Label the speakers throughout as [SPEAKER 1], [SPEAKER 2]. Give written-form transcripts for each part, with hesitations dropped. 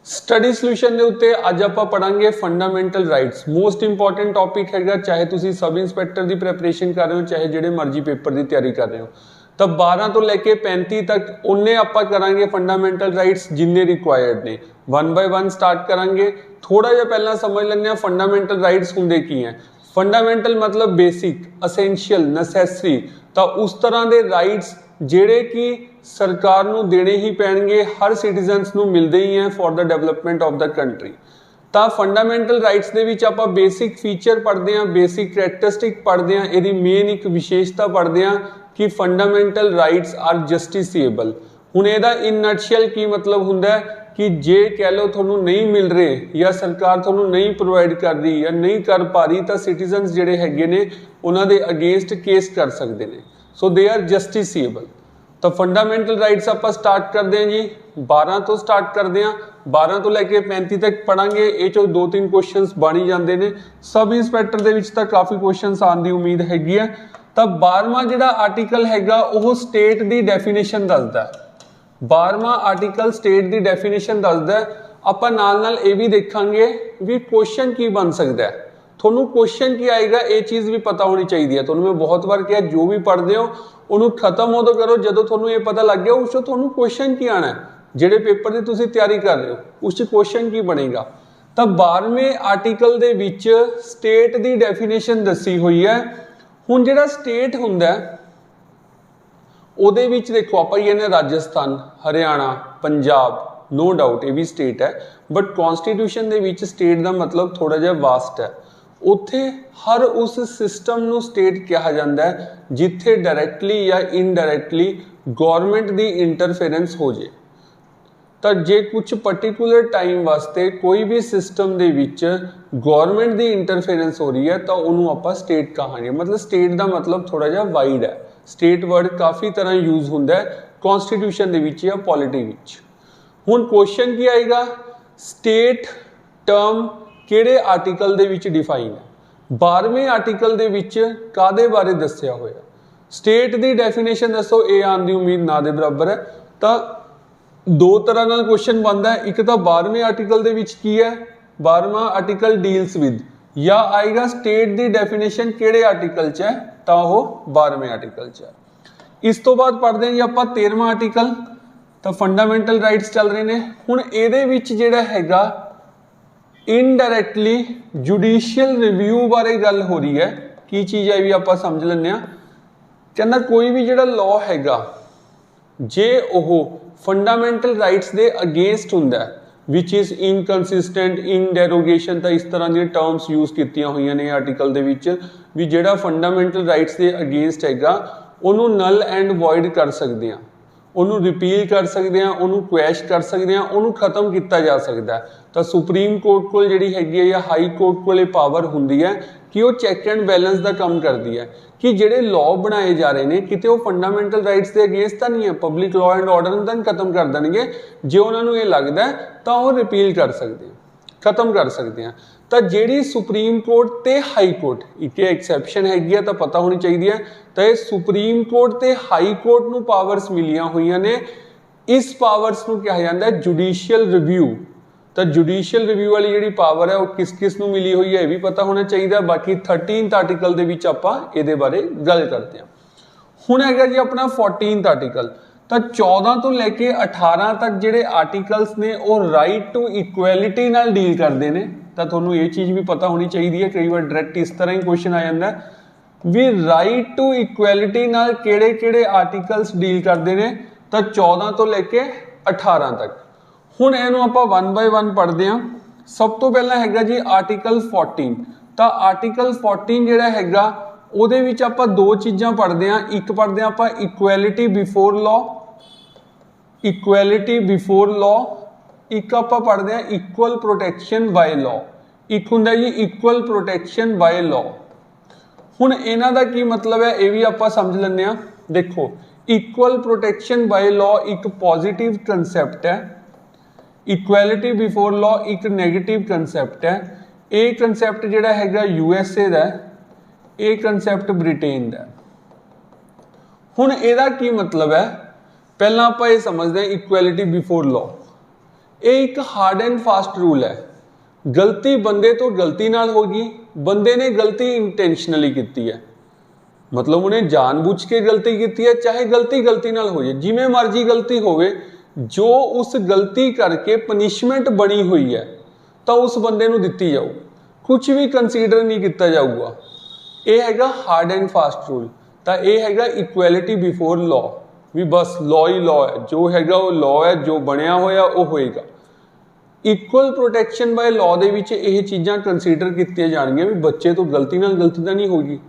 [SPEAKER 1] Study solution के उत्ते अज आप पढ़ांगे fundamental rights. Most important topic हैगा, चाहे तुसी सब इंस्पैक्टर की प्रैपरेशन कर रहे हो, चाहे जिहड़े मर्जी पेपर की तैयारी कर रहे हो। तो 12 तो लैके 35 तक उन्ने आप करांगे फंडामेंटल राइट्स जिन्ने रिक्वायर्ड ने। 1 बाय 1 स्टार्ट करांगे। थोड़ा जिहा पहला समझ लैंदे फंडामेंटल राइट्स हुंदे की हैं। फंडामेंटल मतलब बेसिक, असेंशियल, नसैसरी। तो उस तरह के राइट्स ਜਿਹੜੇ कि सरकार ਨੂੰ देने ही पैणगे, हर सिटीजनस ਨੂੰ मिलते ही हैं for the development of the country. तो फंडामेंटल राइट्स ਦੇ ਵਿੱਚ ਆਪਾਂ बेसिक फीचर पढ़ते हैं, बेसिक करैक्टरिस्टिक पढ़ते हैं, ਇਹਦੀ मेन एक विशेषता पढ़ते हैं कि फंडामेंटल राइट्स आर जस्टिसेबल। ਹੁਣ ਇਹਦਾ इन नटशेल की मतलब ਹੁੰਦਾ कि जे कह लो ਤੁਹਾਨੂੰ नहीं मिल रहे या सरकार ਤੁਹਾਨੂੰ नहीं प्रोवाइड कर रही या नहीं कर पा रही, तो सिटीजनस ਜਿਹੜੇ ਹੈਗੇ ਨੇ ਉਹਨਾਂ ਦੇ अगेंस्ट केस कर सकते हैं। सो दे आर जस्टिसेबल। तो फंडामेंटल राइट्स आप स्टार्ट करते हैं जी 12 तो स्टार्ट करते हैं। 12 तो लैके 35 तक पढ़ांगे। ये चो 2-3 क्वेश्चन बन ही जाते हैं। सब इंस्पैक्टर के विच तां काफ़ी क्वेश्चन आने की उम्मीद हैगी है। तो 12वां जिहड़ा आर्टिकल हैगा वो स्टेट की डेफिनेशन दसदा है। 12वां आर्टिकल स्टेट की डेफिनेशन दसदा है। आपां नाल ये भी देखांगे भी क्वेश्चन की बन सकता है। थोनू क्वेश्चन की आएगा ये चीज़ भी पता होनी चाहिए है। थोनू मैं बहुत बार कहा जो भी पढ़ते हो उन्होंने खत्म उदों करो जो थोनू ये पता लग गया उस थोनू क्वेश्चन की आना है। जिहड़े पेपर की तुसीं तैयारी कर रहे हो उस क्वेश्चन की बनेगा। तो 12वें आर्टिकल दे विच स्टेट की डेफिनेशन दसी हुई है। हुण जिहड़ा स्टेट हुंदा उहदे विच देखो आपां कहने राजस्थान, हरियाणा, पंजाब, नो डाउट ये भी स्टेट है, but constitution they which state का मतलब थोड़ा जिहा वास्ट है। उत्थे हर उस सिस्टम नूं स्टेट कहा जाता है जिथे डायरैक्टली या इनडायरैक्टली गौरमेंट की इंटरफेरेंस हो जाए। तो जे कुछ पर्टिकुलर टाइम वास्ते कोई भी सिस्टम दे विच गौरमेंट की इंटरफेरेंस हो रही है तो उन्होंने आपां स्टेट कहांगे। मतलब स्टेट का मतलब थोड़ा जिहा वाइड है। स्टेट वर्ड काफ़ी तरह यूज होंदा है कॉन्स्टिट्यूशन दे विच या पॉलिटी विच। हुण क्वेश्चन की आएगा, स्टेट टर्म किहड़े आर्टिकल दे विच डिफाइन है। 12वें आर्टिकल दे विच कादे बारे दस्सिया होया। स्टेट की डेफिनेशन दसो, ये आने की उम्मीद ना दे बराबर है। तो दो तरह नाल क्वेश्चन बनता है। एक तो 12वें आर्टिकल दे विच की है, 12वां आर्टिकल डील्स विद, या आएगा स्टेट की डेफिनेशन किहड़े आर्टिकल च है तो वह 12वें आर्टिकल च है। इस तो बाद पढ़ते हैं जी आपां 13वां आर्टिकल। तो फंडामेंटल राइट्स चल रहे हैं। हुण इहदे विच जिहड़ा हैगा इनडायरैक्टली जुडिशियल रिव्यू बारे गल हो रही है। की चीज़ है भी आप समझ लें। कहना कोई भी जिहड़ा लॉ हैगा जे ओह फंडामेंटल राइट्स दे अगेंस्ट हुंदा है, विच इज़ इनकनसिस्टेंट, इन डेरोगेशन, तो इस तरह दी टर्म्स यूज कीतियां हुई ने आर्टिकल दे विच भी जिहड़ा फंडामेंटल राइट्स दे अगेंस्ट हैगा उन्होंने नल एंड वॉइड कर सकते हैं, उन्होंने रिपील कर सकते हैं, उन्होंने क्वैश कर सकते हैं, उन्होंने खत्म किया जा सकता है। तो सुप्रीम कोर्ट को जिहड़ी हैगी है या हाई कोर्ट को पावर हुंदी है कि वो चैक एंड बैलेंस का काम करती है कि जिहड़े लॉ बनाए जा रहे हैं किते वो फंडामेंटल राइट्स के अगेंस्ट तो नहीं है, पब्लिक लॉ एंड ऑर्डर तो नहीं खत्म कर देंगे। जो उन्होंने ये लगता है तो वो रिपील कर सकते हैं, खत्म कर सकते हैं। तो जिहड़ी सुप्रीम कोर्ट ते हाई कोर्ट एक एक्सैप्शन हैगी है तो पता होनी चाहिए है। तो ये सुप्रीम कोर्ट ते हाई कोर्ट नूं पावर्स मिलियां हुई ने। इस पावर्स नूं कहा जाता है जुडिशियल रिव्यू। तो जुडिशियल रिव्यू वाली जिहड़ी पावर है वो किस किस नूं मिली हुई है ये भी पता होना चाहिए। बाकी 13th आर्टिकल दे विच आपां इहदे बारे गल करते हैं। हुण हैगा जी अपना 14th आर्टिकल। तो 14 तो लैके 18 तक जिहड़े आर्टिकल्स ने वो राइट टू इक्वैलिटी नाल डील करते हैं। तो तुहानूं ये चीज़ भी पता होनी चाहिए है। कई बार डायरैक्ट इस तरह ही क्वेश्चन आ जाता है भी राइट टू इक्वैलिटी नाल किहड़े किहड़े आर्टिकल्स डील करते हैं। तो 14 तो लैके 18 तक। हुण इहनूं आपां 1 बाय 1 पढ़ते हैं। सब तो पहला हैगा जी आर्टिकल 14। तो आर्टिकल 14 जिहड़ा हैगा उहदे विच आपां दो चीज़ां पढ़ते हैं। एक पढ़ते हैं आपां equality before law, equality before law. एक आपां पढ़ते हैं इक्वल प्रोटैक्शन बाय लॉ। एक हुंदा जी इक्वल प्रोटैक्शन बाय लॉ। हुण इन्हां दा की मतलब है ये भी आपां समझ लैंदे हां। देखो इक्वल प्रोटैक्शन बाय लॉ एक पॉजिटिव कंसैप्ट है, इक्वैलिटी बिफोर लॉ एक नैगेटिव कंसैप्ट है। ये कंसैप्ट जिहड़ा हैगा USA दा, ये कंसैप्ट ब्रिटेन दा। हुण इहदा की मतलब है, पहला आपां ये समझते हैं इक्वैलिटी बिफोर लॉ। ये एक हार्ड एंड फास्ट रूल है। गलती बंदे तो गलती नाल होगी, बंदे ने गलती इंटेंशनली की है, मतलब उन्हें जानबूझ के गलती की है, चाहे गलती गलती नाल हो जाए, जिमें मर्जी गलती होवे, जो उस गलती करके पनिशमेंट बनी हुई है तो उस बंदे नूं दित्ती जाऊ, कुछ भी कंसीडर नहीं किया जाऊगा। ये हैगा हार्ड एंड फास्ट रूल। तो ये हैगा इक्वैलिटी बिफोर लॉ, भी बस लॉ ही लॉ है, जो हैगा वो लॉ है, जो बनया होया वो होएगा। इक्वल प्रोटैक्शन बाय लॉ दे विच ये चीज़ां कंसीडर कीतियां जाणगियां भी बच्चे तो गलती नाल गलती तो नहीं होगी,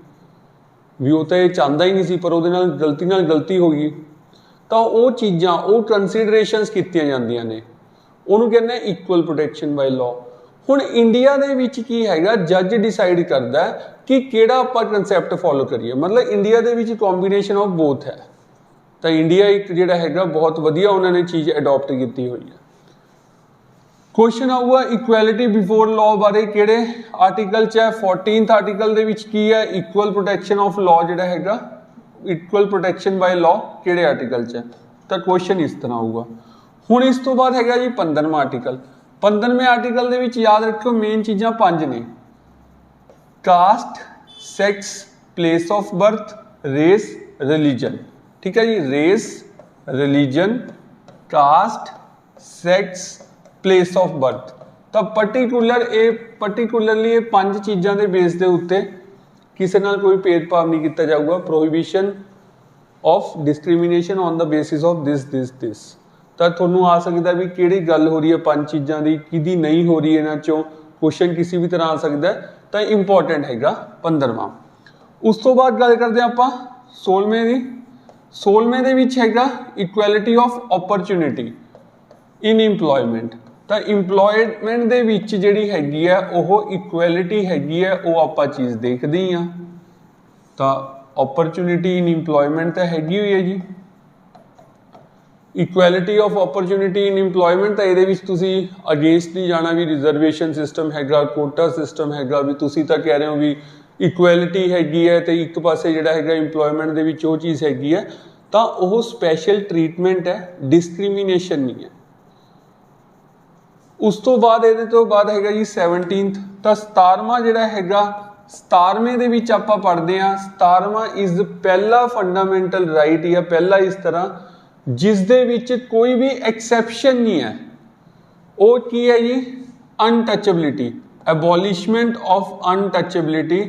[SPEAKER 1] भी वो तो ये चाहता ही नहीं सी पर उहदे नाल गलती होगी, तो वो चीज़ां वो कंसीडरेशनस कीतियां जांदियां ने, उहनूं कहंदे इक्वल प्रोटैक्शन बाय लॉ। हुण इंडिया दे विच की हैगा, जज डिसाइड करदा है कि किहड़ा आपां कंसैप्ट फॉलो करिए, मतलब India they which combination of both है। तो इंडिया एक जिहड़ा हैगा बहुत वधिया उन्होंने चीज़ अडॉप्ट की हुई है। क्वेश्चन आऊगा इक्वैलिटी बिफोर लॉ बारे किहड़े आर्टिकल च है, 14th आर्टिकल दे विच की है इक्वल प्रोटैक्शन ऑफ लॉ जिहड़ा हैगा, इक्वल प्रोटैक्शन बाय लॉ किहड़े आर्टिकल च है। तो क्वेश्चन इस तरह आऊगा। हुण इस तो बाद हैगा जी 15वां आर्टिकल। 15वें आर्टिकल दे विच याद रखो मेन चीज़ां 5 ने, caste, sex, place of birth, race, religion. ठीक है जी, race, religion, caste, sex, place of birth. तो पर्टिकुलरली ये 5 चीज़ों के बेस के उत्ते किसी नाल कोई भेदभाव नहीं किया जाऊगा। Prohibition of discrimination on the basis of this. तो थोनू आ सकता भी किहड़ी गल हो रही है 5 चीज़ों की, किहदी नहीं हो रही है, इन्हां चों क्वेश्चन किसी भी तरह आ सकता है। तो इंपॉर्टेंट हैगा 15वां। उस तो बाद गल करते हैं आपां 16वें की। 16वें दे विच हैगा equality of opportunity in employment. तो इंप्लॉयमेंट दे विच जिहड़ी हैगी है वो इक्वैलिटी हैगी है, वो आपां चीज़ देखते ही हाँ। तो अपॉर्चुनिटी इन इंप्लॉयमेंट तो हैगी हुई है जी, equality of opportunity in employment. तो ये तुसी अगेंस्ट नहीं जाना भी रिजर्वेशन सिस्टम हैगा, कोटा सिस्टम हैगा, भी तुसी तो कह रहे हो भी इक्वैलिटी हैगी है तो एक पासे जिहड़ा हैगा इंप्लॉयमेंट दे विच वो चीज़ हैगी है, तो वो स्पैशल ट्रीटमेंट है, डिस्क्रिमिनेशन नहीं है। उस तो बाद ये तो बाद हैगा जी 17th। तो 17वां जिहड़ा हैगा, 17वें दे विच आपां पढ़दे हां 17वां इज पहला फंडामेंटल राइट या पहला इस तरह जिस दे विच कोई भी एक्सैप्शन नहीं है। वो की है जी अनटचेबिलिटी, एबॉलिशमेंट ऑफ अनटचेबिलिटी।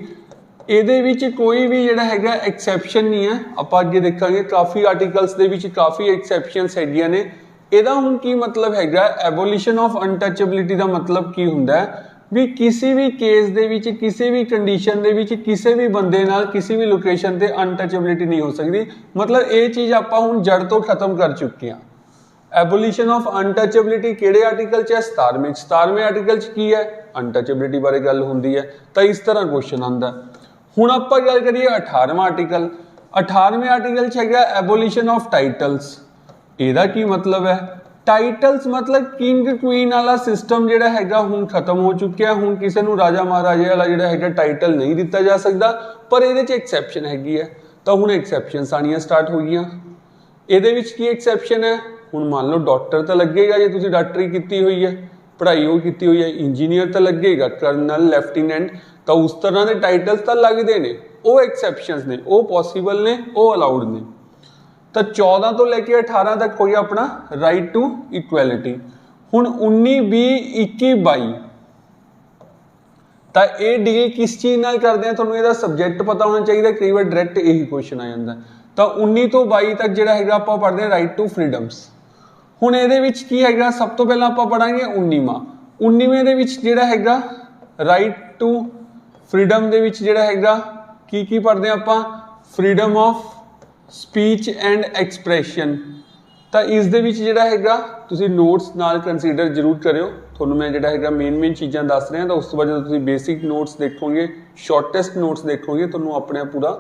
[SPEAKER 1] ਇਹਦੇ ਵਿੱਚ कोई भी ਜਿਹੜਾ ਹੈਗਾ एक्सैप्शन नहीं है। ਆਪਾਂ ਅੱਗੇ ਦੇਖਾਂਗੇ ਕਾਫੀ ਆਰਟੀਕਲਸ ਦੇ ਵਿੱਚ ਕਾਫੀ ਐਕਸੈਪਸ਼ਨਸ ਹੈਗੀਆਂ ਨੇ। ਇਹਦਾ ਹੁਣ ਕੀ ਮਤਲਬ ਹੈਗਾ, ਐਬੋਲੀਸ਼ਨ ਆਫ ਅਨਟਚੇਬਿਲਿਟੀ ਦਾ ਮਤਲਬ ਕੀ ਹੁੰਦਾ ਹੈ ਵੀ ਕਿਸੇ ਵੀ ਕੇਸ ਦੇ ਵਿੱਚ, ਕਿਸੇ ਵੀ ਕੰਡੀਸ਼ਨ ਦੇ ਵਿੱਚ, ਕਿਸੇ ਵੀ ਬੰਦੇ ਨਾਲ ਕਿਸੇ ਵੀ ਲੋਕੇਸ਼ਨ ਤੇ ਅਨਟਚੇਬਿਲਿਟੀ ਨਹੀਂ ਹੋ ਸਕਦੀ। ਮਤਲਬ ਇਹ ਚੀਜ਼ ਆਪਾਂ ਹੁਣ ਜੜ ਤੋਂ ਖਤਮ ਕਰ ਚੁੱਕੇ ਹਾਂ। ਐਬੋਲੀਸ਼ਨ ਆਫ ਅਨਟਚੇਬਿਲਿਟੀ ਕਿਹੜੇ ਆਰਟੀਕਲ 'ਚ ਹੈ? 17ਵੇਂ 'ਚ। 17ਵੇਂ ਆਰਟੀਕਲ 'ਚ ਕੀ ਹੈ? ਅਨਟਚੇਬਿਲਿਟੀ ਬਾਰੇ ਗੱਲ ਹੁੰਦੀ ਹੈ। ਤਾਂ ਇਸ ਤਰ੍ਹਾਂ ਕੁਐਸਚਨ ਆਉਂਦਾ। ਹੁਣ ਆਪਾਂ ਗੱਲ ਕਰੀਏ 18ਵਾਂ ਆਰਟੀਕਲ। 18ਵੇਂ ਆਰਟੀਕਲ 'ਚ ਹੈਗਾ ਐਬੋਲੀਸ਼ਨ ਆਫ ਟਾਈਟਲਸ। ਇਹਦਾ ਕੀ ਮਤਲਬ ਹੈ? टाइटल्स मतलब किंग क्वीन वाला सिस्टम जिहड़ा हैगा हुण खत्म हो चुकिया। हुण किसी नूं राजा महाराजे वाला जिहड़ा हैगा टाइटल नहीं दिता जा सकता, पर इहदे च एक्सैप्शन हैगी है। तो हुण एक्सैप्शनस आनियां स्टार्ट हो गईयां। इहदे विच की एक्सैप्शन है? हुण मान लो डॉक्टर तो लगेगा जे तुसीं डॉक्टरी कीती हुई है, पढ़ाई वो की हुई है। इंजीनियर तो लगेगा, कर्नल, लेफ्टिनेंट। तो उस तरह के टाइटल्स तो लगते हैं, वो एक्सैप्शनस ने, वो पॉसीबल ने, वो अलाउड ने। तो 14 तो लेके 18 तक हो गया अपना राइट टू इक्वैलिटी। हुण 19, 20, 21, 22 तो ये डील किस चीज़ नाल करते हैं? तुहानूं इहदा सब्जैक्ट पता होना चाहिए, कई बार डायरैक्ट यही क्वेश्चन आ जाता है। तो 19 तो 22 तक जिहड़ा हैगा आपां पढ़दे राइट टू फ्रीडम्स। हुण इहदे विच की हैगा, सब तो पहलां आपां पढ़ांगे 19वां। 19वें दे विच जिहड़ा हैगा राइट टू फ्रीडम दे विच जिहड़ा हैगा की पढ़दे आपां? Freedom of speech and expression. तो इस दे विच जिहड़ा हैगा तुसीं नोट्स नाल कंसीडर जरूर करियो। तुहानूं मैं जिहड़ा हैगा मेन चीज़ां दस रहा। तो उस तो बाद जो तुसीं बेसिक नोट्स देखोगे, शॉर्टेस्ट नोट्स देखोगे, तुहानूं अपने पूरा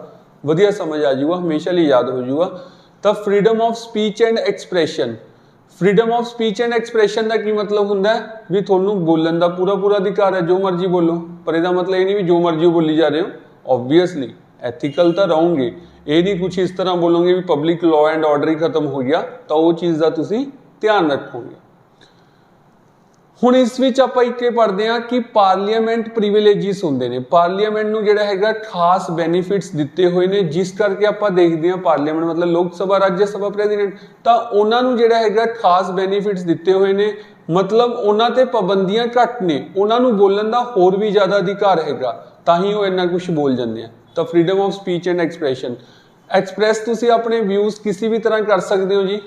[SPEAKER 1] वधिया समझ आ जाऊगा, हमेशा लिए याद हो जाऊगा। तो freedom of speech and expression. Freedom of speech and expression का की मतलब होंदा है भी तुहानूं बोलण दा पूरा अधिकार है, जो मर्जी बोलो। पर इहदा मतलब ये नहीं भी जो मर्जी बोली जा रहे हो। ऑबवियसली एथिकल तो रहोगे, ये नहीं कुछ इस तरह बोलोगे भी पब्लिक लॉ एंड ऑर्डर ही खत्म हो गया। तो वो चीज़ का तुसीं ध्यान रखोगे। ਹੁਣ ਇਸ ਵਿੱਚ ਆਪਾਂ ਇੱਕ ਇਹ ਪੜ੍ਹਦੇ ਹਾਂ ਕਿ ਪਾਰਲੀਮੈਂਟ ਪ੍ਰਿਵਿਲੇजेस ਹੁੰਦੇ ਨੇ, ਪਾਰਲੀਮੈਂਟ ਨੂੰ ਜਿਹੜਾ ਹੈਗਾ ਖਾਸ ਬੈਨੀਫਿਟਸ ਦਿੱਤੇ ਹੋਏ ਨੇ, ਜਿਸ ਕਰਕੇ ਆਪਾਂ ਦੇਖਦੇ ਹਾਂ ਪਾਰਲੀਮੈਂਟ ਮਤਲਬ ਲੋਕ ਸਭਾ, ਰਾਜ ਸਭਾ, ਪ੍ਰੈਜ਼ੀਡੈਂਟ, ਤਾਂ ਉਹਨਾਂ ਨੂੰ ਜਿਹੜਾ ਹੈਗਾ ਖਾਸ ਬੈਨੀਫਿਟਸ ਦਿੱਤੇ ਹੋਏ ਨੇ, ਮਤਲਬ ਉਹਨਾਂ ਤੇ ਪਾਬੰਦੀਆਂ ਘੱਟ ਨੇ, ਉਹਨਾਂ ਨੂੰ ਬੋਲਣ ਦਾ ਹੋਰ ਵੀ ਜ਼ਿਆਦਾ ਅਧਿਕਾਰ ਹੈਗਾ, ਤਾਂ ਹੀ ਉਹ ਇੰਨਾ ਕੁਝ ਬੋਲ ਜਾਂਦੇ ਆ। ਤਾਂ freedom of speech and expression, express ਤੁਸੀਂ ਆਪਣੇ ਵਿਊਜ਼ ਕਿਸੇ ਵੀ ਤਰ੍ਹਾਂ ਕਰ ਸਕਦੇ ਹੋ ਜੀ,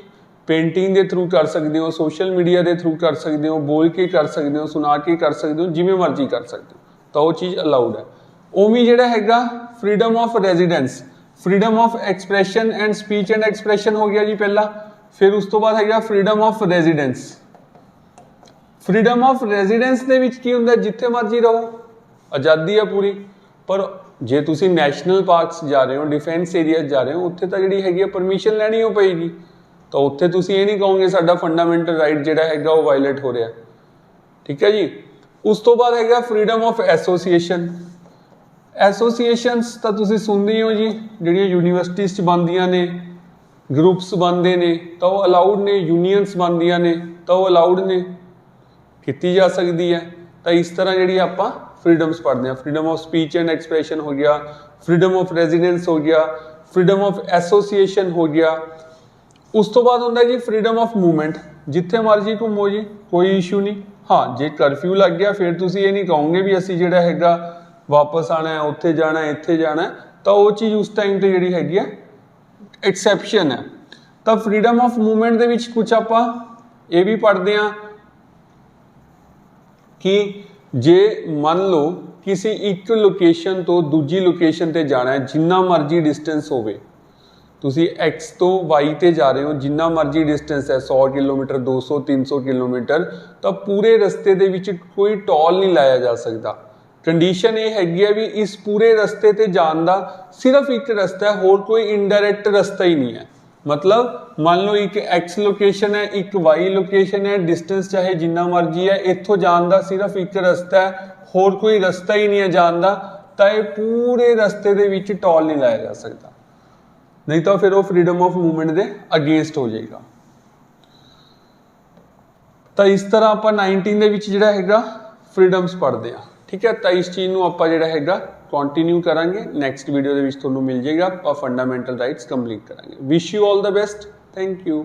[SPEAKER 1] पेंटिंग के थ्रू कर सकते हो, सोशल मीडिया के थ्रू कर सकते हो, बोल के कर सकते हो, सुना के कर सकते हो, जिमें मर्जी कर सकते हो, तो वो चीज़ अलाउड है। उमें जिहड़ा हैगा freedom of residence, freedom of expression and speech and expression हो गया जी पहला, फिर उस तो बाद हैगा freedom of residence. Freedom of residence दे विच की हुंदा, जिथे मर्जी रहो, आज़ादी है पूरी, पर जे तुसी नैशनल पार्क्स जा रहे हो, डिफेंस एरिया जा रहे हो, उत्थे तां जिहड़ी हैगी परमिशन लैनी हो पेगी, तो उत्थे तुसी ये नहीं कहोगे साडा फंडामेंटल राइट जिहड़ा हैगा वो वायलेट हो रहा, ठीक है जी। उस तो बाद हैगा फ्रीडम ऑफ एसोसीएशन, एसोसीएशनस तो तुसी सुनदे हो जी, जिहड़ियां यूनीवर्सिटीज़ च बनदियां ने, ग्रुप्स बनते ने, तो वो अलाउड ने, यूनीयंस बनदियां ने तो वो अलाउड ने, कीती जा सकती है। तो इस तरह जिहड़ी आपां फ्रीडम्स पढ़ते हैं, freedom of speech and expression हो गया, फ्रीडम ऑफ रेजिडेंस हो गया, फ्रीडम ऑफ एसोसीएशन हो गया। उस तो बाद होंदा जी फ्रीडम ऑफ मूवमेंट, जिथे मर्जी घूमो जी, कोई इशू नहीं। हाँ, जे करफ्यू लग गया फिर तुसी ये नहीं कहोगे भी असी जिहड़ा हैगा वापस आना है, उत्थे जाना है, इत्थे जाना है, तो वो चीज़ उस टाइम ते जिहड़ी हैगी है एक्सैप्शन है। तो फ्रीडम ऑफ मूवमेंट दे विच कुछ आपां ये भी पढ़ते हैं कि जे मान लो किसी एक लोकेशन तो दूजी लोकेशन ते जाना है, जिन्ना मर्जी डिस्टेंस होवे, तुसी एक्स तो वाई ते जा रहे हो, जिन्ना मर्जी डिस्टेंस है 100 किलोमीटर, 200, 300 किलोमीटर, तो पूरे रस्ते दे विच कोई टोल नहीं लाया जा सकता। कंडीशन ये हैगी है भी इस पूरे रस्ते ते जान दा सिर्फ एक रस्ता है, होर कोई इनडायरैक्ट रस्ता ही नहीं है। मतलब मान लो एक एक्स लोकेशन है, एक वाई लोकेशन है, डिस्टेंस चाहे जिन्ना मर्जी है, इत्थों जान दा सिर्फ एक रस्ता है, होर कोई रस्ता ही नहीं है जान दा, तो ये पूरे रस्ते दे विच टोल नहीं लाया जा सकता, नहीं तो फिर वो freedom of movement they against हो जाएगा। तो इस तरह आप 19 दे विच जिहड़ा हैगा फ्रीडम्स पढ़ते हैं, ठीक है। तो इस चीज़ नूं आपां जिहड़ा हैगा कंटिन्यू करांगे, नैक्सट वीडियो दे विच तुहानूं मिल जाएगा, आपां फंडामेंटल राइट्स कंप्लीट करांगे। Wish you all the best, thank you.